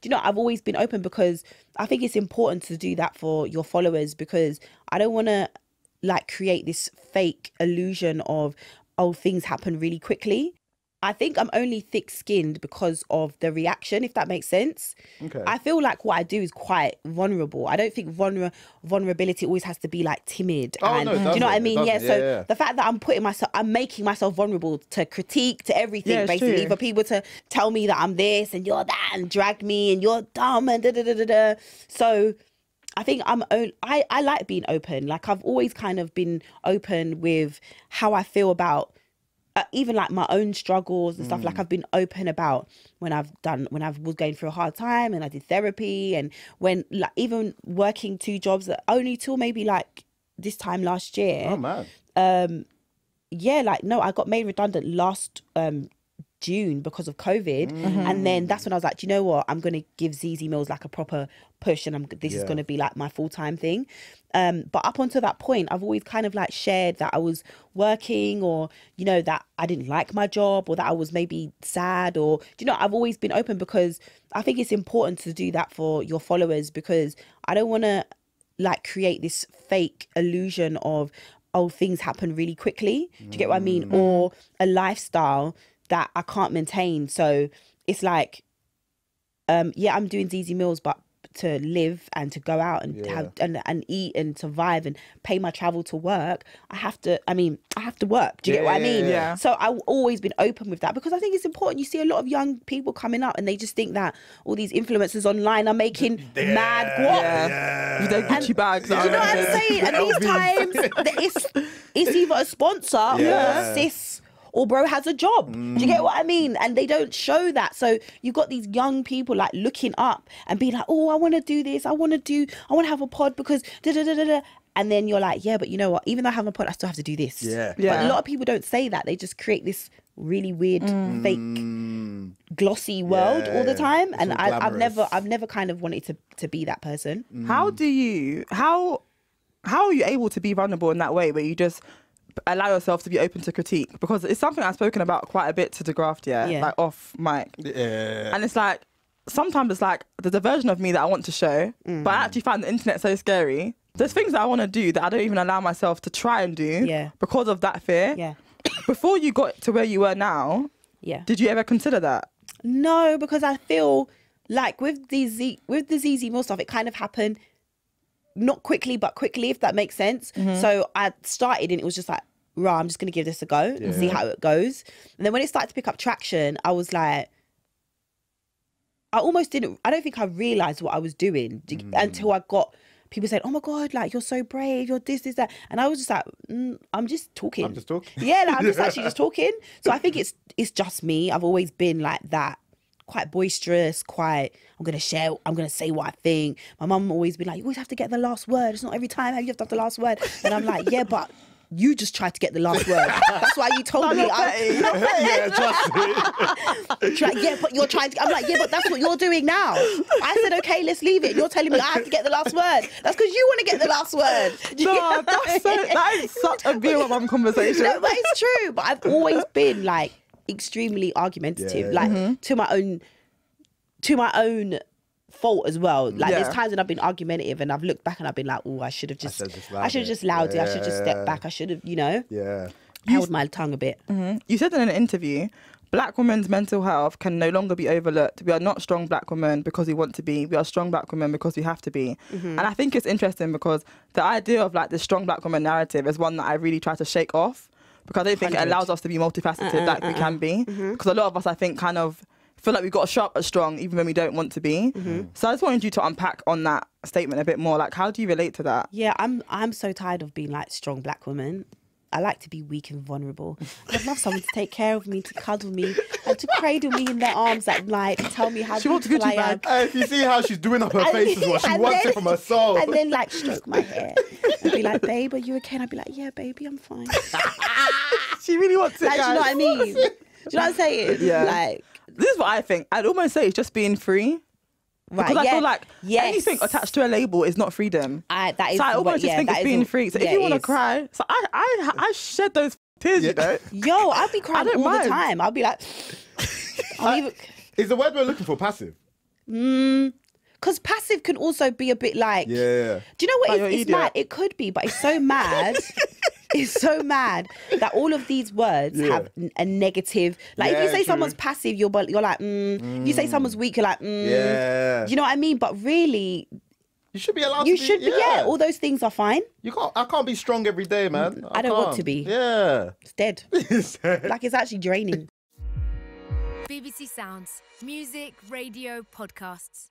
you know, I've always been open because I think it's important to do that for your followers, because I don't want to like create this fake illusion of, oh, things happen really quickly. I think I'm only thick-skinned because of the reaction, if that makes sense. Okay. I feel like what I do is quite vulnerable. I don't think vulnerability always has to be like timid. Oh, and, no, it do you know what I doesn't. mean? It Yeah. doesn't. So Yeah. the fact that I'm making myself vulnerable to critique, to everything, Yeah, basically, true. for people to tell me that I'm this and you're that and drag me and you're dumb and da da da da da. So I think I like being open. Like, I've always kind of been open with how I feel about even like my own struggles and stuff. Like, I've been open about when I was going through a hard time and I did therapy, and when like even working 2 jobs only till maybe like this time last year. Oh man. Yeah, like, no, I got made redundant last June because of COVID. And then that's when I was like, do you know what? I'm going to give Zeze Millz like a proper push, and this is going to be like my full-time thing. But up until that point, I've always kind of like shared that I was working, or, you know, that I didn't like my job, or that I was maybe sad, or, you know, I've always been open because I think it's important to do that for your followers, because I don't want to like create this fake illusion of, oh, things happen really quickly. Do you get what I mean? Or a lifestyle that I can't maintain. So it's like, yeah, I'm doing Zeze Millz, but to live and to go out and have and eat and survive and pay my travel to work, I have to work. Do you get what I mean? Yeah. So I've always been open with that, because I think it's important. You see a lot of young people coming up and they just think that all these influencers online are making mad guap. With their Gucci bags. Do you know what I'm saying? And these times, it's either a sponsor or sis or bro has a job. Do you get what I mean? And they don't show that. So you've got these young people like looking up and being like, oh, I want to do this. I want to have a pod because da da da da da. And then you're like, yeah, but you know what? Even though I have a pod, I still have to do this. Yeah. But a lot of people don't say that. They just create this really weird, fake, glossy world all the time. It's And all I've never kind of wanted to be that person. How are you able to be vulnerable in that way, where you just allow yourself to be open to critique? Because it's something I've spoken about quite a bit to De-Graft, like off mic. Yeah. And it's like, sometimes it's like, there's a version of me that I want to show, but I actually find the internet so scary. There's things that I want to do that I don't even allow myself to try and do because of that fear. Yeah. Before you got to where you were now, did you ever consider that? No, because I feel like with the Zeze Millz stuff, it kind of happened not quickly, but quickly, if that makes sense. So I started and it was just like, right, I'm just going to give this a go and see how it goes. And then when it started to pick up traction, I was like, I don't think I realised what I was doing until I got people saying, oh my God, like, you're so brave, you're this, that. And I was just like, I'm just talking. I'm just talking. Yeah, like, I'm just actually just talking. So I think it's just me. I've always been like that. Quite boisterous, I'm going to say what I think. My mum always been like, you always have to get the last word. It's not every time you have to have the last word. And I'm like, yeah, but you just tried to get the last word. That's why you told me. Yeah, trust me. Yeah, but you're trying to. I'm like, yeah, but that's what you're doing now. I said, okay, let's leave it. You're telling me I have to get the last word. That's because you want to get the last word. No, that is such a real mum conversation. No, but it's true. But I've always been like extremely argumentative, like to my own fault as well. Like there's times when I've been argumentative and I've looked back and I've been like, oh, I should have just allowed it. I should just step back. I should have, held my tongue a bit. You said in an interview, Black women's mental health can no longer be overlooked. We are not strong Black women because we want to be. We are strong Black women because we have to be. And I think it's interesting because the idea of like the strong Black woman narrative is one that I really try to shake off, because I don't think it allows us to be multifaceted like we can be. Because a lot of us, I think, kind of feel like we've got to show up as strong even when we don't want to be. So I just wanted you to unpack on that statement a bit more. Like, how do you relate to that? Yeah, I'm so tired of being like strong Black woman. I like to be weak and vulnerable. I'd love someone to take care of me, to cuddle me, and to cradle me in their arms at night, to tell me how beautiful I am. If you see how she's doing up her face as well, she wants it from her soul. And then like stroke my hair. And be like, babe, are you okay? And I'd be like, yeah, baby, I'm fine. She really wants it, like, guys. do you know what I mean? Do you know what I'm saying? Yeah. Like, this is what I think. I'd almost say it's just being free. Right, because I feel like anything attached to a label is not freedom. That is, so I almost just think it's being free. So if you want to cry, so I shed those tears, you know. Yo, I'll be crying all the time. I'll be like, is the word we're looking for passive? I Because passive can also be a bit like, Yeah. do you know what? Like you're an It's idiot. mad. It could be, but it's so mad. It's so mad that all of these words have a negative. Like if Yeah, you say true. someone's passive, you're like, If you say someone's weak, you're like, Yeah. Do you know what I mean? But really, You should be allowed you to be. should be. Yeah, all those things are fine. I can't be strong every day, man. I don't want can't. to be. Yeah. It's dead. Like it's actually draining. BBC Sounds. Music, radio, podcasts.